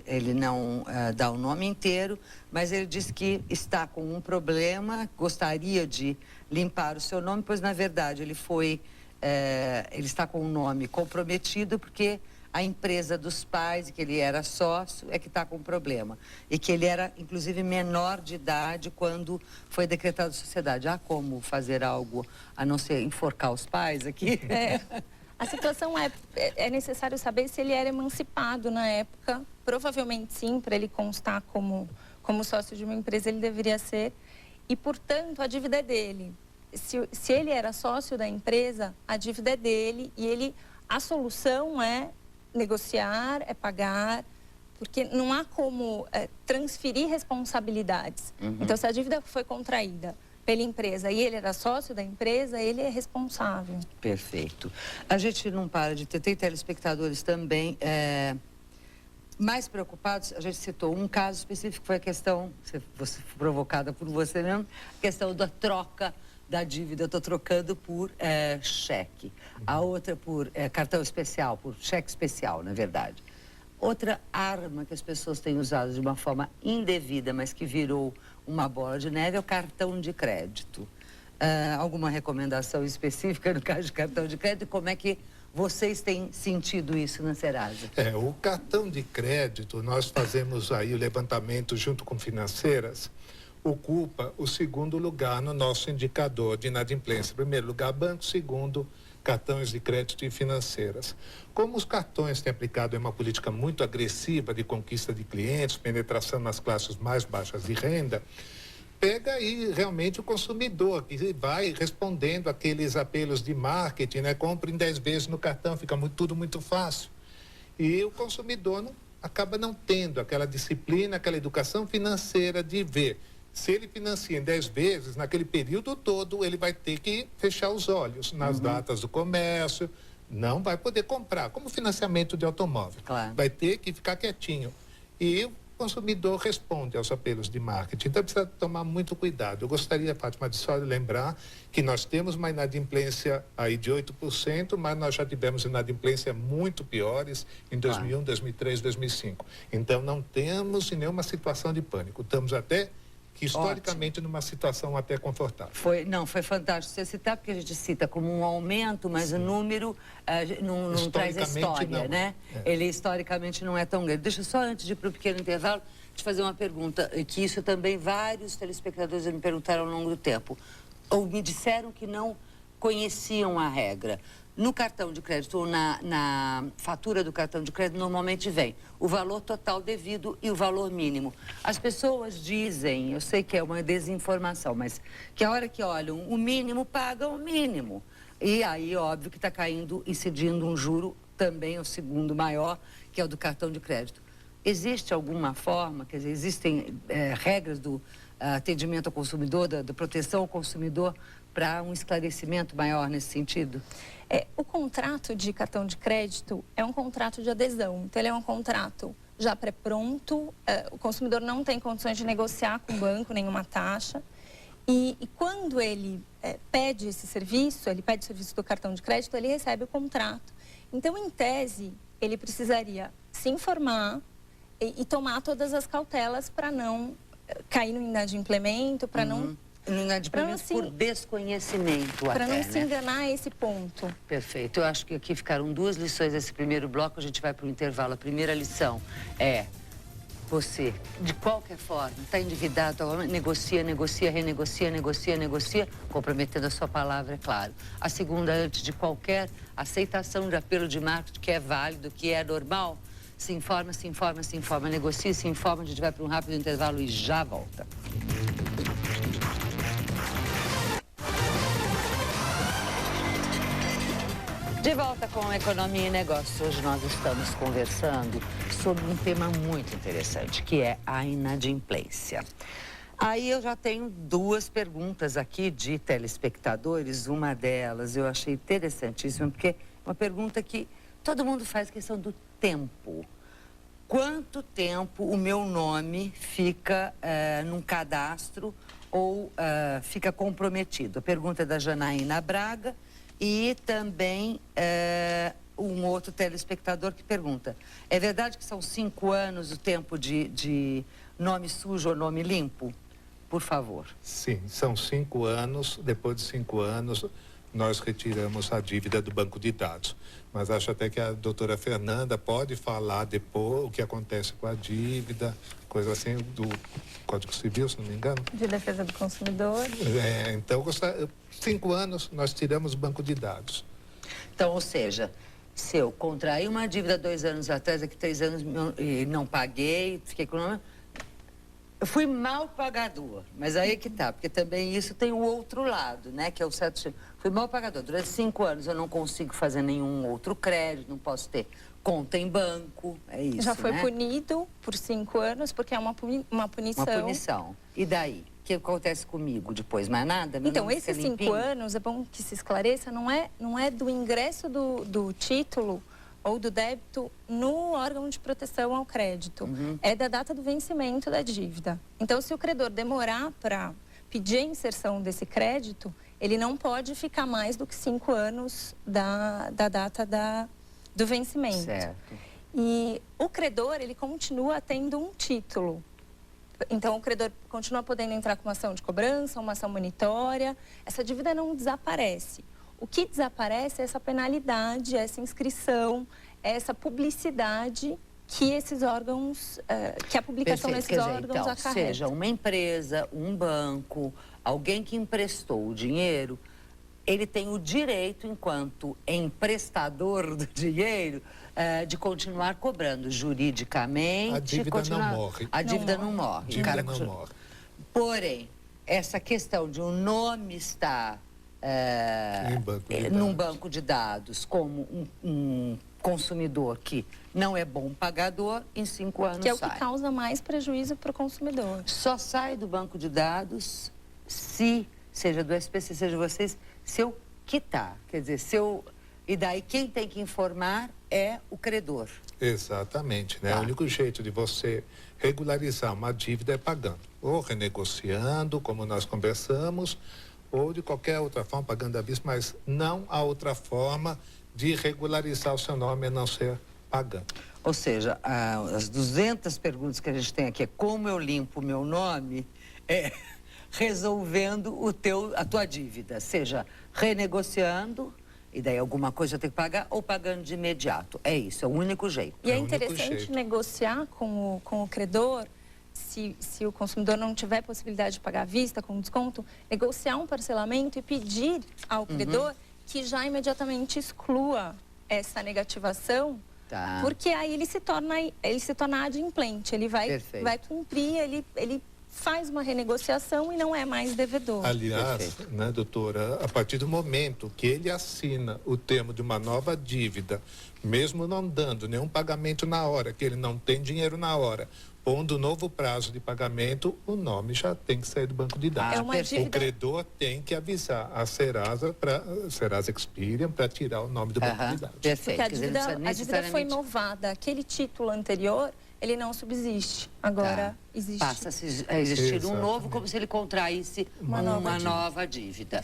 Ele não dá o nome inteiro, mas ele diz que está com um problema, gostaria de limpar o seu nome, pois na verdade ele está com o nome comprometido porque a empresa dos pais, que ele era sócio, é que está com problema. E que ele era, inclusive, menor de idade quando foi decretada a sociedade. Há como fazer algo a não ser enforcar os pais aqui? A situação é necessário saber se ele era emancipado na época. Provavelmente sim, para ele constar como sócio de uma empresa, ele deveria ser. E, portanto, a dívida é dele. Se ele era sócio da empresa, a dívida é dele e a solução é negociar, é pagar, porque não há como transferir responsabilidades. Então, se a dívida foi contraída pela empresa e ele era sócio da empresa, ele é responsável. Perfeito. A gente não para de ter telespectadores também mais preocupados. A gente citou um caso específico, foi a questão, você foi provocada por você mesmo, a questão da troca da dívida. Eu estou trocando por cheque. A outra por cartão especial, por cheque especial, na verdade. Outra arma que as pessoas têm usado de uma forma indevida, mas que virou uma bola de neve, é o cartão de crédito. Alguma recomendação específica no caso de cartão de crédito? Como é que vocês têm sentido isso na Serasa? O cartão de crédito, nós fazemos aí o levantamento junto com financeiras, ocupa o segundo lugar no nosso indicador de inadimplência. Primeiro lugar, banco, segundo, cartões de crédito e financeiras. Como os cartões têm aplicado uma política muito agressiva de conquista de clientes, penetração nas classes mais baixas de renda, pega aí realmente o consumidor, que vai respondendo aqueles apelos de marketing, né? Compra em 10 vezes no cartão, fica tudo muito fácil. E o consumidor acaba não tendo aquela disciplina, aquela educação financeira de ver. Se ele financia em 10 vezes, naquele período todo, ele vai ter que fechar os olhos nas datas do comércio, não vai poder comprar, como financiamento de automóvel. Claro. Vai ter que ficar quietinho. E o consumidor responde aos apelos de marketing. Então, precisa tomar muito cuidado. Eu gostaria, Fátima, de só lembrar que nós temos uma inadimplência aí de 8%, mas nós já tivemos inadimplência muito piores em 2001, 2003, 2005. Então, não temos nenhuma situação de pânico. Estamos até historicamente numa situação até confortável. Foi fantástico você citar, porque a gente cita como um aumento, mas o número não traz a história, não, né? Ele historicamente não é tão grande. Deixa eu só, antes de ir para o pequeno intervalo, te fazer uma pergunta, que isso também vários telespectadores me perguntaram ao longo do tempo, ou me disseram que não conheciam a regra. No cartão de crédito ou na fatura do cartão de crédito, normalmente vem o valor total devido e o valor mínimo. As pessoas dizem, eu sei que é uma desinformação, mas que a hora que olham o mínimo, pagam o mínimo. E aí, óbvio que está caindo, incidindo um juro também, o segundo maior, que é o do cartão de crédito. Existe alguma forma, quer dizer, existem regras do atendimento ao consumidor, da proteção ao consumidor, para um esclarecimento maior nesse sentido? O contrato de cartão de crédito é um contrato de adesão. Então, ele é um contrato já pré-pronto. O consumidor não tem condições de negociar com o banco nenhuma taxa. E quando ele pede esse serviço, ele pede o serviço do cartão de crédito, ele recebe o contrato. Então, em tese, ele precisaria se informar e tomar todas as cautelas para não cair no inadimplemento, para não... Inadimplemento por desconhecimento até, para não né? se enganar a esse ponto. Perfeito. Eu acho que aqui ficaram duas lições nesse primeiro bloco. A gente vai para o intervalo. A primeira lição é: você, de qualquer forma, está endividado, negocia, renegocia, negocia, comprometendo a sua palavra, é claro. A segunda, antes de qualquer aceitação de apelo de marketing que é válido, que é normal, se informa, negocia, se informa. A gente vai para um rápido intervalo e já volta. De volta com Economia e Negócios. Hoje nós estamos conversando sobre um tema muito interessante, que é a inadimplência. Aí eu já tenho duas perguntas aqui de telespectadores. Uma delas eu achei interessantíssima, porque é uma pergunta que todo mundo faz, questão do tempo. Quanto tempo o meu nome fica num cadastro ou fica comprometido? A pergunta é da Janaína Braga. E também um outro telespectador que pergunta, é verdade que são 5 anos o tempo de nome sujo ou nome limpo? Por favor. Sim, são 5 anos. Depois de 5 anos, nós retiramos a dívida do banco de dados. Mas acho até que a doutora Fernanda pode falar depois o que acontece com a dívida, coisa assim, do Código Civil, se não me engano. De defesa do consumidor. Então, 5 anos, nós tiramos o banco de dados. Então, ou seja, se eu contraí uma dívida 2 anos atrás, daqui 3 anos e não paguei, fiquei com o nome... Eu fui mal pagador, mas aí que tá, porque também isso tem o outro lado, né? Que é o certo... Fui mal pagador. Durante 5 anos eu não consigo fazer nenhum outro crédito, não posso ter conta em banco, é isso, Já foi né? punido por 5 anos, porque é uma punição. Uma punição. E daí? O que acontece comigo depois? Mais nada? Então, esses 5 anos, é bom que se esclareça, não é do ingresso do título ou do débito no órgão de proteção ao crédito. É da data do vencimento da dívida. Então, se o credor demorar para pedir a inserção desse crédito, ele não pode ficar mais do que 5 anos da data do vencimento. Certo. E o credor, ele continua tendo um título. Então, o credor continua podendo entrar com uma ação de cobrança, uma ação monitória. Essa dívida não desaparece. O que desaparece é essa penalidade, essa inscrição, essa publicidade que esses órgãos, que a publicação nesses órgãos então, acarreta. Seja uma empresa, um banco, alguém que emprestou o dinheiro, ele tem o direito, enquanto emprestador do dinheiro, de continuar cobrando juridicamente. A dívida não morre. A dívida não morre. A dívida não morre. Porém, essa questão de um nome estar num banco de dados como um consumidor que não é bom pagador, em 5 anos sai. Que é o que causa mais prejuízo para o consumidor. Só sai do banco de dados se, seja do SPC, seja vocês, se eu quitar. Quer dizer, se eu... E daí quem tem que informar é o credor. Exatamente, né? O único jeito de você regularizar uma dívida é pagando. Ou renegociando, como nós conversamos, ou de qualquer outra forma, pagando à vista, mas não há outra forma de regularizar o seu nome a não ser pagando. Ou seja, as 200 perguntas que a gente tem aqui é como eu limpo o meu nome, resolvendo a tua dívida, seja renegociando, e daí alguma coisa eu tenho que pagar, ou pagando de imediato. É isso, é o único jeito. E é interessante negociar com o credor, se o consumidor não tiver possibilidade de pagar à vista, com desconto, negociar um parcelamento e pedir ao credor que já imediatamente exclua essa negativação, porque aí ele se torna adimplente, ele vai cumprir, ele faz uma renegociação e não é mais devedor. Aliás, né, doutora, a partir do momento que ele assina o termo de uma nova dívida, mesmo não dando nenhum pagamento na hora, que ele não tem dinheiro na hora, pondo novo prazo de pagamento, o nome já tem que sair do banco de dados. O credor tem que avisar a Serasa Experian para tirar o nome do banco de dados. Porque a dívida foi novada, aquele título anterior, ele não subsiste. Agora existe. Passa a existir um novo, como se ele contraísse uma nova dívida.